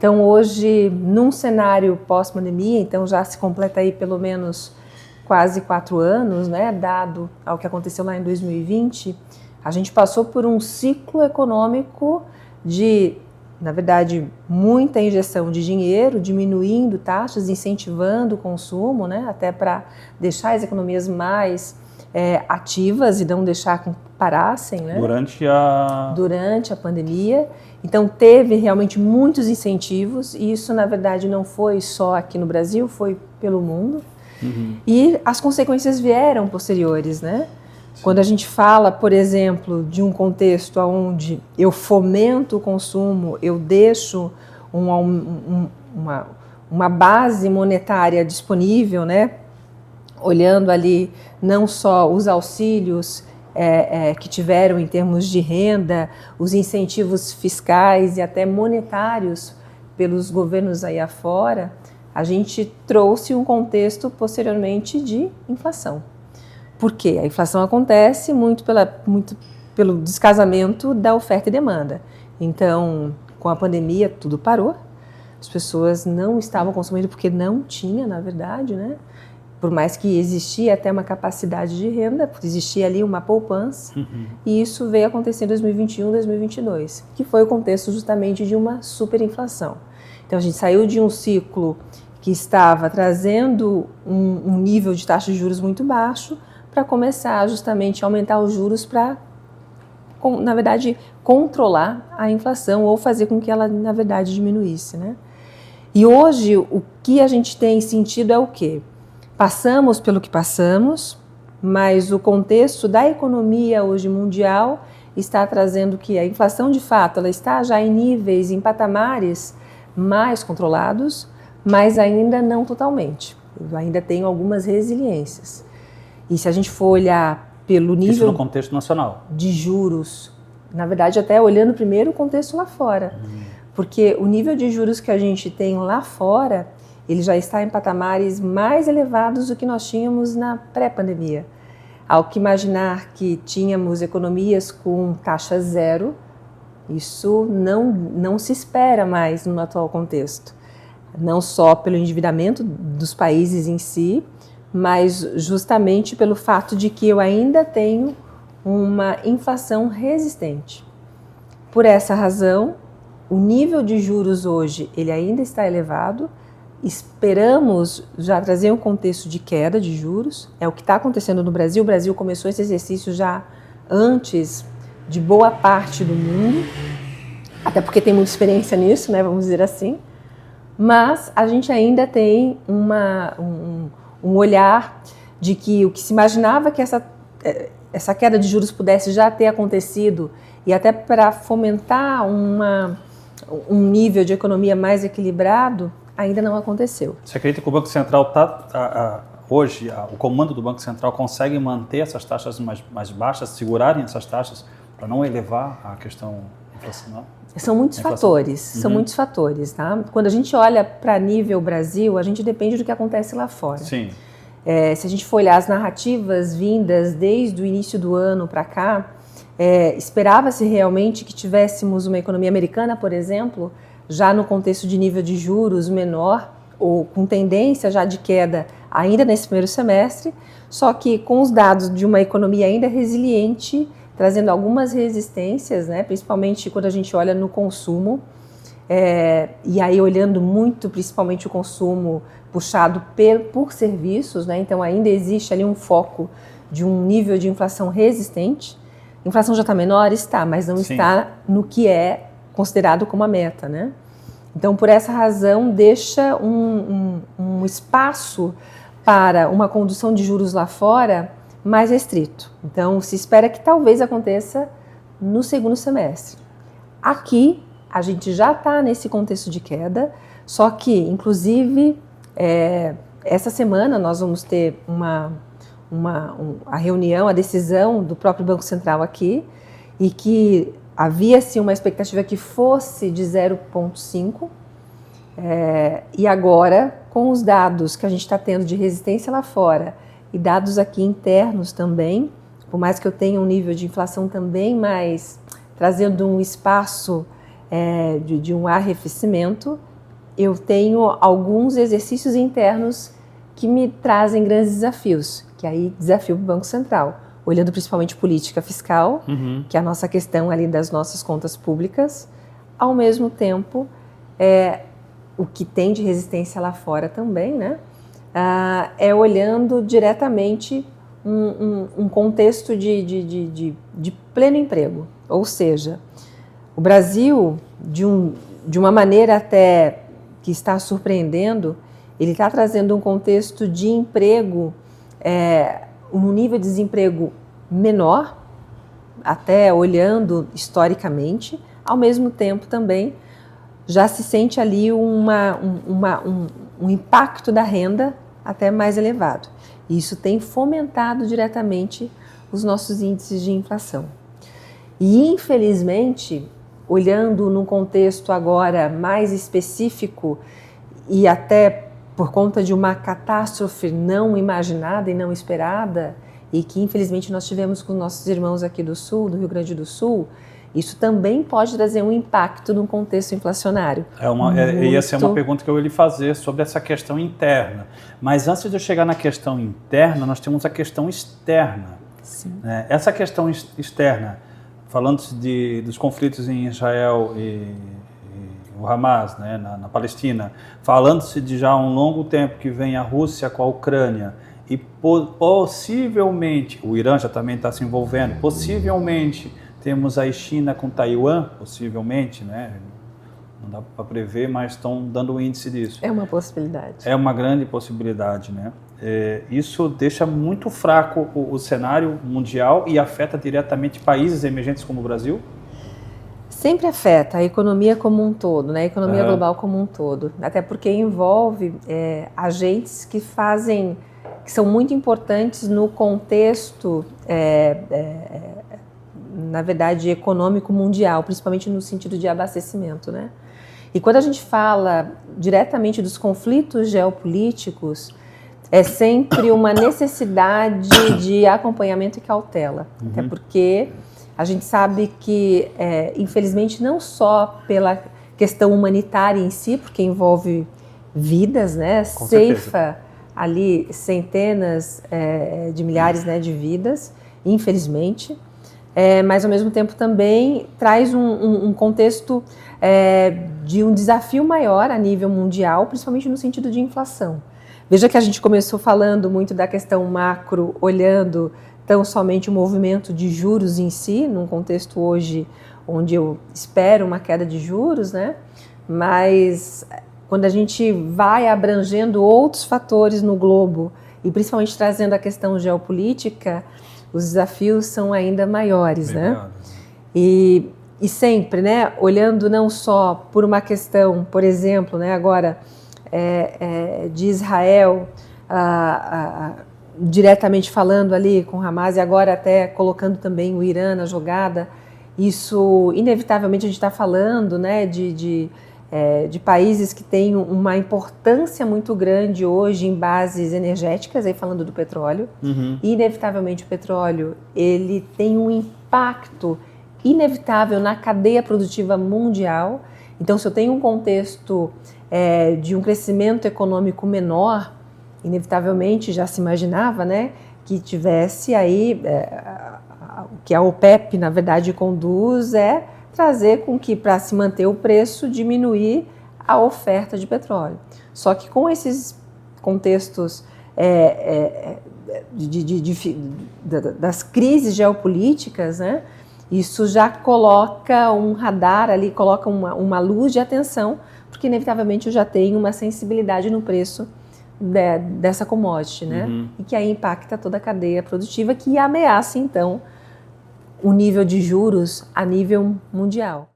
Então hoje, num cenário pós-pandemia, então já se completa aí pelo menos quase 4 anos, né, dado ao que aconteceu lá em 2020, a gente passou por um ciclo econômico de, na verdade, muita injeção de dinheiro, diminuindo taxas, incentivando o consumo, né, até para deixar as economias mais ativas e não deixar que parassem, né, durante a pandemia. Então teve realmente muitos incentivos e isso, na verdade, não foi só aqui no Brasil, foi pelo mundo. E as consequências vieram posteriores, né? Sim. Quando a gente fala, por exemplo, de um contexto onde eu fomento o consumo, eu deixo uma base monetária disponível, né? Olhando ali não só os auxílios que tiveram em termos de renda, os incentivos fiscais e até monetários pelos governos aí afora, a gente trouxe um contexto posteriormente de inflação. Por quê? A inflação acontece muito pelo descasamento da oferta e demanda. Então, com a pandemia, tudo parou. As pessoas não estavam consumindo porque não tinha, na verdade, né? Por mais que existia até uma capacidade de renda, existia ali uma poupança, e isso veio acontecer em 2021, 2022, que foi o contexto justamente de uma superinflação. Então a gente saiu de um ciclo que estava trazendo um nível de taxa de juros muito baixo para começar justamente a aumentar os juros para, na verdade, controlar a inflação ou fazer com que ela, na verdade, diminuísse, né? E hoje o que a gente tem sentido é o quê? Passamos pelo que passamos, mas o contexto da economia hoje mundial está trazendo que a inflação, de fato, ela está já em níveis, em patamares mais controlados, mas ainda não totalmente. Eu ainda tenho algumas resiliências. E se a gente for olhar pelo nível... Isso no contexto nacional. ...de juros, na verdade até olhando primeiro o contexto lá fora, porque o nível de juros que a gente tem lá fora, ele já está em patamares mais elevados do que nós tínhamos na pré-pandemia. Ao que imaginar que tínhamos economias com taxa zero, isso não se espera mais no atual contexto. Não só pelo endividamento dos países em si, mas justamente pelo fato de que eu ainda tenho uma inflação resistente. Por essa razão, o nível de juros hoje ele ainda está elevado. Esperamos já trazer um contexto de queda de juros, é o que está acontecendo no Brasil. O Brasil começou esse exercício já antes de boa parte do mundo, até porque tem muita experiência nisso, né, vamos dizer assim, mas a gente ainda tem um olhar de que o que se imaginava que essa queda de juros pudesse já ter acontecido e até para fomentar um nível de economia mais equilibrado, ainda não aconteceu. Você acredita que o Banco Central hoje, o comando do Banco Central consegue manter essas taxas mais baixas, segurarem essas taxas para não elevar a questão inflacional? São muitos fatores, tá? Quando a gente olha para nível Brasil, a gente depende do que acontece lá fora. Sim. Se a gente for olhar as narrativas vindas desde o início do ano para cá, esperava-se realmente que tivéssemos uma economia americana, por exemplo, já no contexto de nível de juros menor ou com tendência já de queda ainda nesse primeiro semestre, só que com os dados de uma economia ainda resiliente, trazendo algumas resistências, né, principalmente quando a gente olha no consumo, e aí olhando muito principalmente o consumo puxado por serviços, né, então ainda existe ali um foco de um nível de inflação resistente. A inflação já está menor? Está, mas não Sim. está no que é considerado como a meta, né? Então, por essa razão, deixa um espaço para uma condução de juros lá fora mais restrito. Então, se espera que talvez aconteça no segundo semestre. Aqui, a gente já está nesse contexto de queda, só que, inclusive, essa semana nós vamos ter a reunião, a decisão do próprio Banco Central aqui, e que havia-se uma expectativa que fosse de 0,5, e agora, com os dados que a gente está tendo de resistência lá fora e dados aqui internos também, por mais que eu tenha um nível de inflação também mais trazendo um espaço de um arrefecimento, eu tenho alguns exercícios internos que me trazem grandes desafios, que aí desafio para o Banco Central, olhando principalmente política fiscal, que é a nossa questão ali das nossas contas públicas, ao mesmo tempo, o que tem de resistência lá fora também, né? É olhando diretamente um contexto de pleno emprego, ou seja, o Brasil, de uma maneira até que está surpreendendo, ele está trazendo um contexto de emprego, um nível de desemprego menor, até olhando historicamente, ao mesmo tempo também já se sente ali um impacto da renda até mais elevado. E isso tem fomentado diretamente os nossos índices de inflação. E, infelizmente, olhando num contexto agora mais específico e até por conta de uma catástrofe não imaginada e não esperada, e que infelizmente nós tivemos com nossos irmãos aqui do Sul, do Rio Grande do Sul, isso também pode trazer um impacto no contexto inflacionário. Ia ser uma pergunta que eu ia lhe fazer sobre essa questão interna. Mas antes de eu chegar na questão interna, nós temos a questão externa. Sim. Essa questão externa, falando-se dos conflitos em Israel e o Hamas, né, na Palestina, falando-se de já há um longo tempo que vem a Rússia com a Ucrânia, e possivelmente, o Irã já também está se envolvendo, possivelmente temos a China com Taiwan, possivelmente, né? Não dá para prever, mas estão dando o índice disso. É uma possibilidade. É uma grande possibilidade, né? Isso deixa muito fraco o cenário mundial e afeta diretamente países emergentes como o Brasil? Sempre afeta a economia como um todo, né? A economia global como um todo. Até porque envolve agentes que são muito importantes no contexto, na verdade, econômico mundial, principalmente no sentido de abastecimento, né? E quando a gente fala diretamente dos conflitos geopolíticos, é sempre uma necessidade de acompanhamento e cautela. Até porque a gente sabe que, infelizmente, não só pela questão humanitária em si, porque envolve vidas, né? Ceifa ali centenas de milhares, né, de vidas, infelizmente, mas ao mesmo tempo também traz um contexto de um desafio maior a nível mundial, principalmente no sentido de inflação. Veja que a gente começou falando muito da questão macro, olhando tão somente o movimento de juros em si, num contexto hoje onde eu espero uma queda de juros, né? Mas quando a gente vai abrangendo outros fatores no globo e principalmente trazendo a questão geopolítica, os desafios são ainda maiores, né? E sempre, né, olhando não só por uma questão, por exemplo, né, agora de Israel, diretamente falando ali com Hamas e agora até colocando também o Irã na jogada, isso inevitavelmente a gente está falando, né, de países que têm uma importância muito grande hoje em bases energéticas, aí falando do petróleo, e inevitavelmente o petróleo ele tem um impacto inevitável na cadeia produtiva mundial. Então, se eu tenho um contexto de um crescimento econômico menor, inevitavelmente já se imaginava, né, que tivesse aí, o que a OPEP na verdade conduz trazer com que, para se manter o preço, diminuir a oferta de petróleo. Só que com esses contextos das crises geopolíticas, né, isso já coloca um radar ali, coloca uma luz de atenção, porque inevitavelmente eu já tenho uma sensibilidade no preço dessa commodity, né, e que aí impacta toda a cadeia produtiva, que ameaça então o nível de juros a nível mundial.